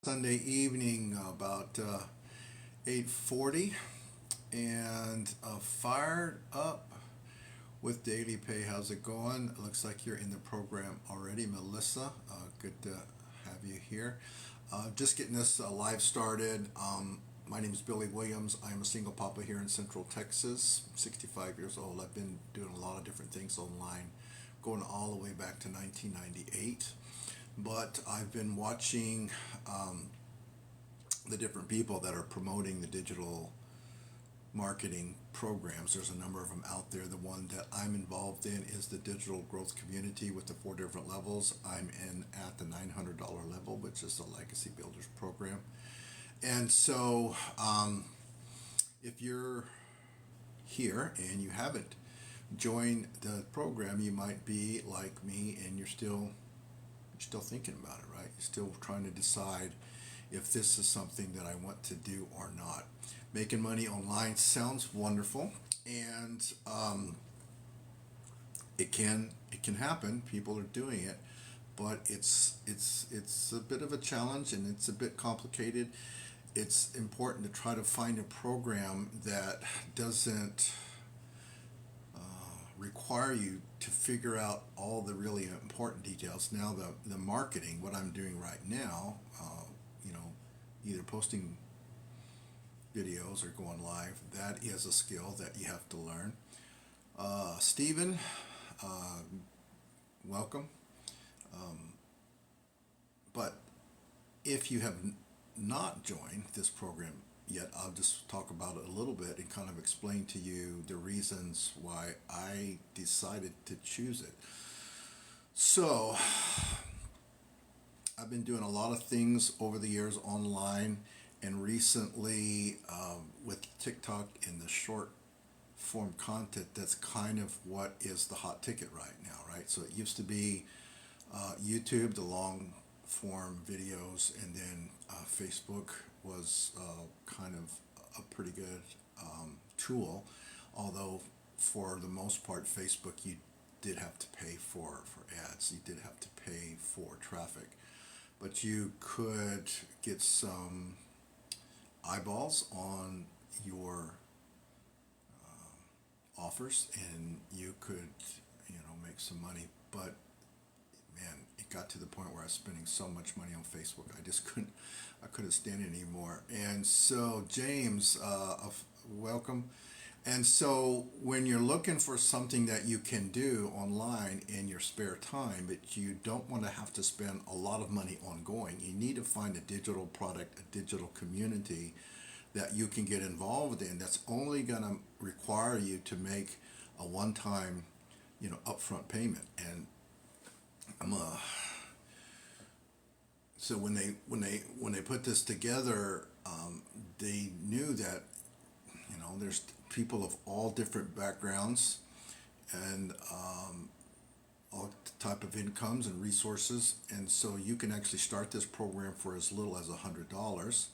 Sunday evening about 8:40 and fired up with Daily Pay. How's it going? It looks like you're in the program already, Melissa. Good to have you here. Just getting this live started. My name is Billy Williams. I'm a single papa here in Central Texas. I'm 65 years old. I've been doing a lot of different things online, going all the way back to 1998. But I've been watching the different people that are promoting the digital marketing programs. There's a number of them out there. The one that I'm involved in is the digital growth community with the 4 different levels. I'm in at the $900 level, which is the Legacy Builders program. And so, if you're here and you haven't joined the program, you might be like me and you're still thinking about it, right? You're still trying to decide if this is something that I want to do or not. Making money online sounds wonderful, and it can happen. People are doing it, but it's a bit of a challenge and it's a bit complicated. It's important to try to find a program that doesn't require you to figure out all the really important details. Now, the marketing, what I'm doing right now, either posting videos or going live, that is a skill that you have to learn. Stephen, welcome. But if you have not joined this program yet, I'll just talk about it a little bit and kind of explain to you the reasons why I decided to choose it. So, I've been doing a lot of things over the years online, and recently with TikTok and the short form content, that's kind of what is the hot ticket right now, right? So it used to be YouTube, the long form videos, and then Facebook was kind of a pretty good tool, although for the most part, Facebook, you did have to pay for ads, you did have to pay for traffic, but you could get some eyeballs on your offers and you could make some money. But man, it got to the point where I was spending so much money on Facebook, I couldn't stand it anymore. And so James, welcome. And so when you're looking for something that you can do online in your spare time, but you don't want to have to spend a lot of money ongoing, you need to find a digital product, a digital community that you can get involved in, that's only going to require you to make a one-time, upfront payment. And I'm so when they put this together, they knew that there's people of all different backgrounds and all type of incomes and resources, and so you can actually start this program for as little as $100.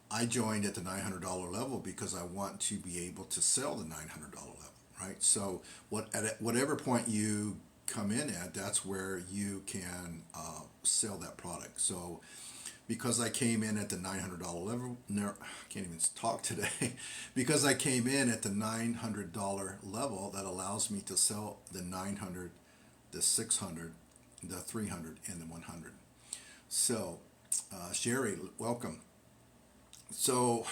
I joined at the $900 level because I want to be able to sell the $900 level, right? So at whatever point you come in at, that's where you can sell that product. So because I came in at the $900 level, I can't even talk today, because I came in at the $900 level, that allows me to sell the 900, the 600, the 300, and the 100. So, Sherry, welcome. So,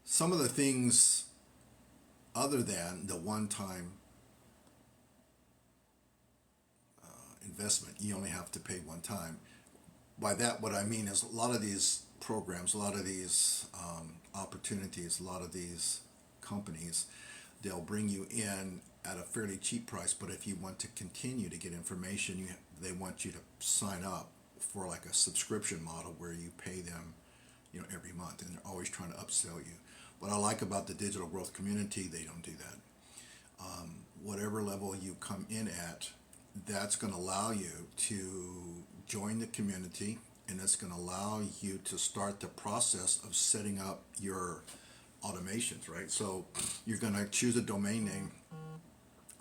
some of the things other than the one-time investment, you only have to pay one time. By that, what I mean is a lot of these programs, a lot of these opportunities, a lot of these companies, they'll bring you in at a fairly cheap price, but if you want to continue to get information, they want you to sign up for like a subscription model where you pay them, every month, and they're always trying to upsell you. What I like about the digital growth community, they don't do that. Whatever level you come in at, that's going to allow you to join the community, and it's going to allow you to start the process of setting up your automations, right? So you're going to choose a domain name.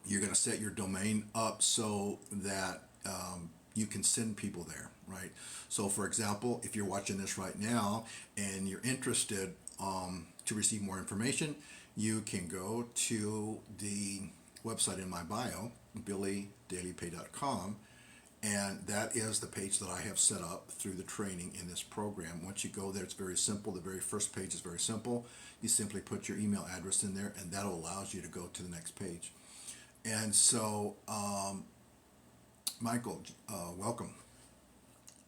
You're going to set your domain up so that you can send people there, right? So, for example, if you're watching this right now and you're interested to receive more information, you can go to the website in my bio, billydailypay.com, and that is the page that I have set up through the training in this program. Once you go there, it's very simple. The very first page is very simple. You simply put your email address in there, and that allows you to go to the next page. And so, Michael, welcome.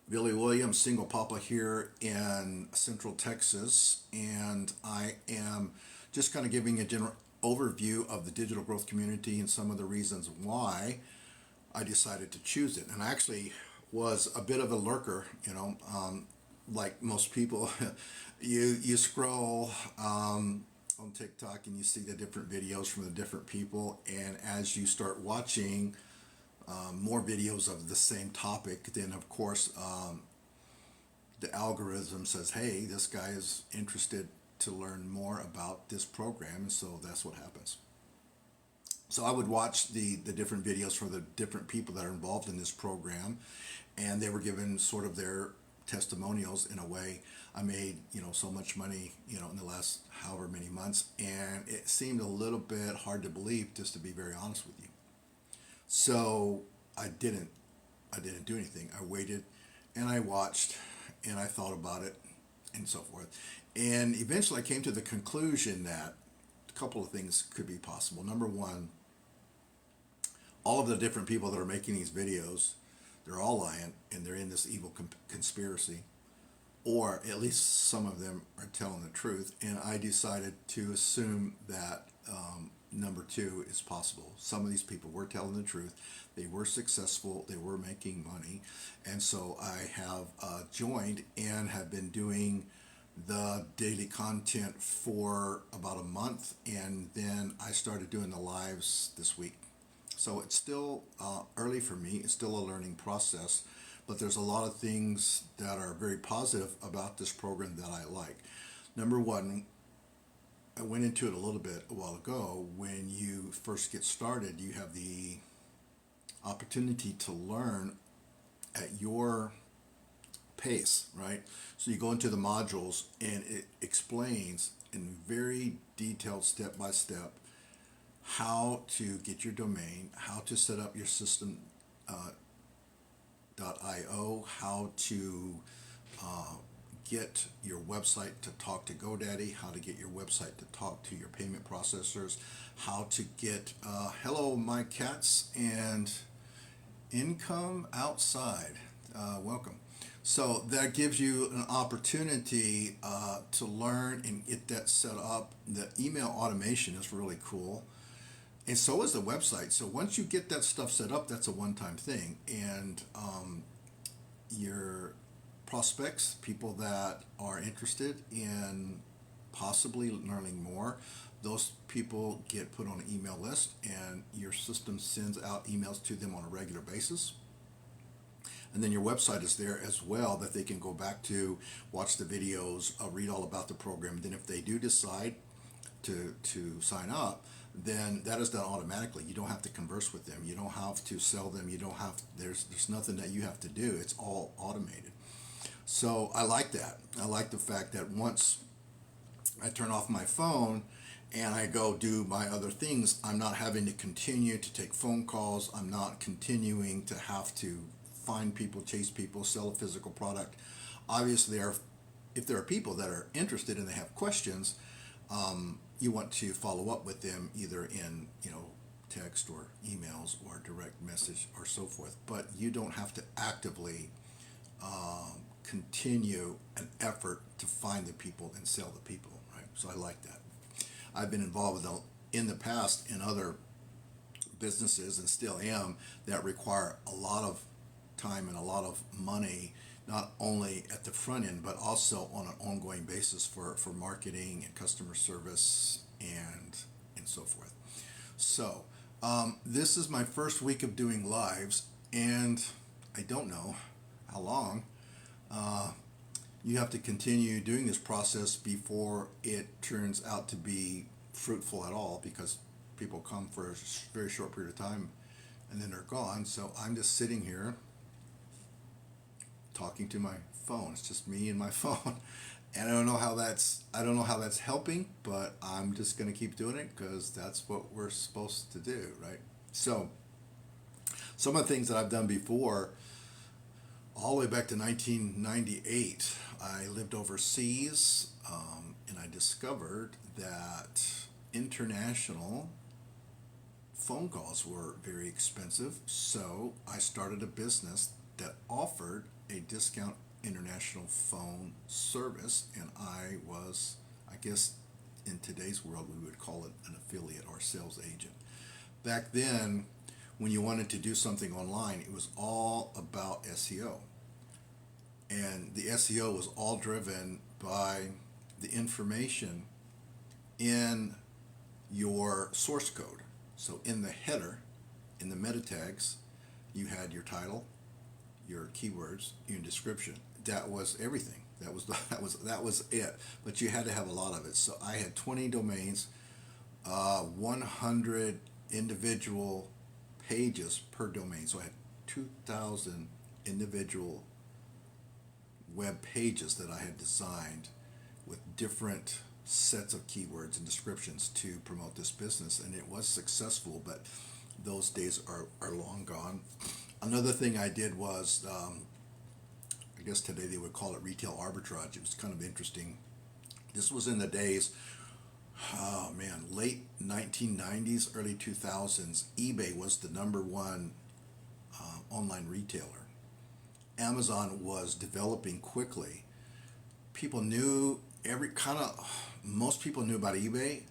Billy Williams, single papa here in Central Texas, and I am just kind of giving a general overview of the digital growth community and some of the reasons why I decided to choose it. And I actually was a bit of a lurker, like most people. you scroll on TikTok and you see the different videos from the different people, and as you start watching more videos of the same topic, then of course the algorithm says, hey, this guy is interested to learn more about this program, and so that's what happens. So I would watch the different videos from the different people that are involved in this program, and they were given sort of their testimonials in a way. I made so much money in the last however many months, and it seemed a little bit hard to believe, just to be very honest with you. So I didn't do anything. I waited and I watched and I thought about it and so forth. And eventually I came to the conclusion that a couple of things could be possible. Number one, all of the different people that are making these videos, they're all lying and they're in this evil conspiracy, or at least some of them are telling the truth. And I decided to assume that number two is possible. Some of these people were telling the truth. They were successful. They were making money. And so I have joined and have been doing the daily content for about a month. And then I started doing the lives this week. So it's still early for me. It's still a learning process. But there's a lot of things that are very positive about this program that I like. Number one, I went into it a little bit a while ago. When you first get started, you have the opportunity to learn at your pace, right? So you go into the modules and it explains in very detailed step by step how to get your domain, how to set up your system .io, how to get your website to talk to GoDaddy, how to get your website to talk to your payment processors, how to get hello my cats and income outside. Welcome. So that gives you an opportunity to learn and get that set up. The email automation is really cool. And so is the website. So once you get that stuff set up, that's a one-time thing. And your prospects, people that are interested in possibly learning more, those people get put on an email list, and your system sends out emails to them on a regular basis. And then your website is there as well, that they can go back to, watch the videos, read all about the program. Then if they do decide to sign up, then that is done automatically. You don't have to converse with them. You don't have to sell them. You don't have, there's nothing that you have to do. It's all automated. So I like that. I like the fact that once I turn off my phone and I go do my other things, I'm not having to continue to take phone calls. I'm not continuing to have to find people, chase people, sell a physical product. Obviously, if there are people that are interested and they have questions, you want to follow up with them either in text or emails or direct message or so forth. But you don't have to actively continue an effort to find the people and sell the people, right? So I like that. I've been involved with in the past in other businesses, and still am, that require a lot of time and a lot of money, not only at the front end but also on an ongoing basis for marketing and customer service and so forth. So this is my first week of doing lives, and I don't know how long you have to continue doing this process before it turns out to be fruitful at all, because people come for a very short period of time and then they're gone. So I'm just sitting here talking to my phone. It's just me and my phone. And I don't know how that's helping, but I'm just going to keep doing it because that's what we're supposed to do, right? So some of the things that I've done before, all the way back to 1998, I lived overseas, and I discovered that international phone calls were very expensive. So I started a business that offered a discount international phone service, and I was, I guess, in today's world, we would call it an affiliate or sales agent. Back then, when you wanted to do something online, it was all about SEO. And the SEO was all driven by the information in your source code. So in the header, in the meta tags, you had your title, your keywords, your description. That was everything. That was it. But you had to have a lot of it. So I had 20 domains, 100 individual pages per domain. So I had 2,000 individual web pages that I had designed with different sets of keywords and descriptions to promote this business, and it was successful, but those days are long gone. Another thing I did was, I guess today they would call it retail arbitrage. It was kind of interesting. This was in the days, oh man, late 1990s, early 2000s. eBay was the number one online retailer. Amazon was developing quickly. People knew most people knew about eBay,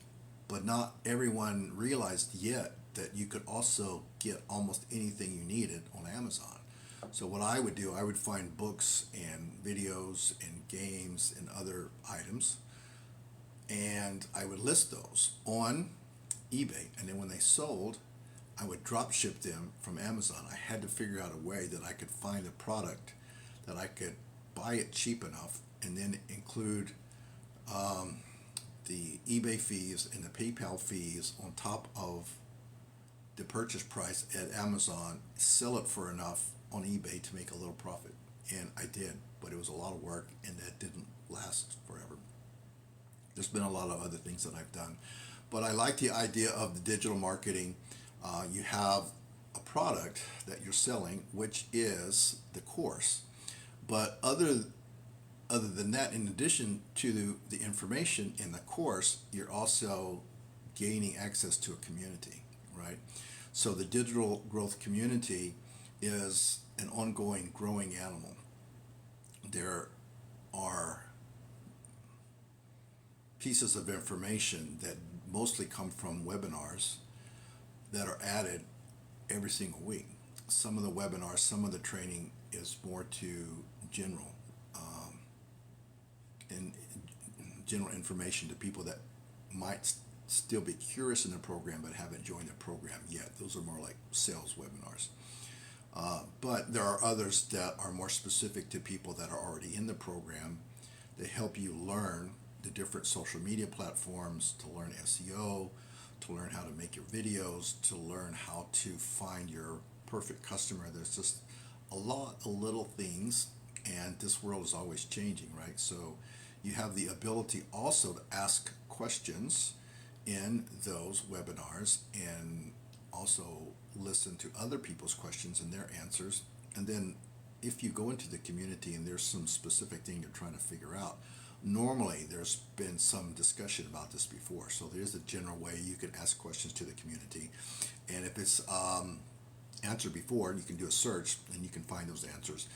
but not everyone realized yet that you could also get almost anything you needed on Amazon. So what I would do, I would find books and videos and games and other items, and I would list those on eBay, and then when they sold, I would drop ship them from Amazon. I had to figure out a way that I could find a product that I could buy it cheap enough and then include the eBay fees and the PayPal fees on top of the purchase price at Amazon, sell it for enough on eBay to make a little profit. And I did, but it was a lot of work and that didn't last forever. There's been a lot of other things that I've done, but I like the idea of the digital marketing. You have a product that you're selling, which is the course, but other than that, in addition to the information in the course, you're also gaining access to a community, right? So the digital growth community is an ongoing growing animal. There are pieces of information that mostly come from webinars that are added every single week. Some of the webinars, some of the training is more to general and general information to people that might still be curious in the program but haven't joined the program yet. Those are more like sales webinars. But there are others that are more specific to people that are already in the program. They help you learn the different social media platforms, to learn SEO, to learn how to make your videos, to learn how to find your perfect customer. There's just a lot of little things, and this world is always changing, right? So you have the ability also to ask questions in those webinars and also listen to other people's questions and their answers. And then if you go into the community and there's some specific thing you're trying to figure out, normally there's been some discussion about this before. So there's a general way you can ask questions to the community. And if it's answered before, you can do a search and you can find those answers.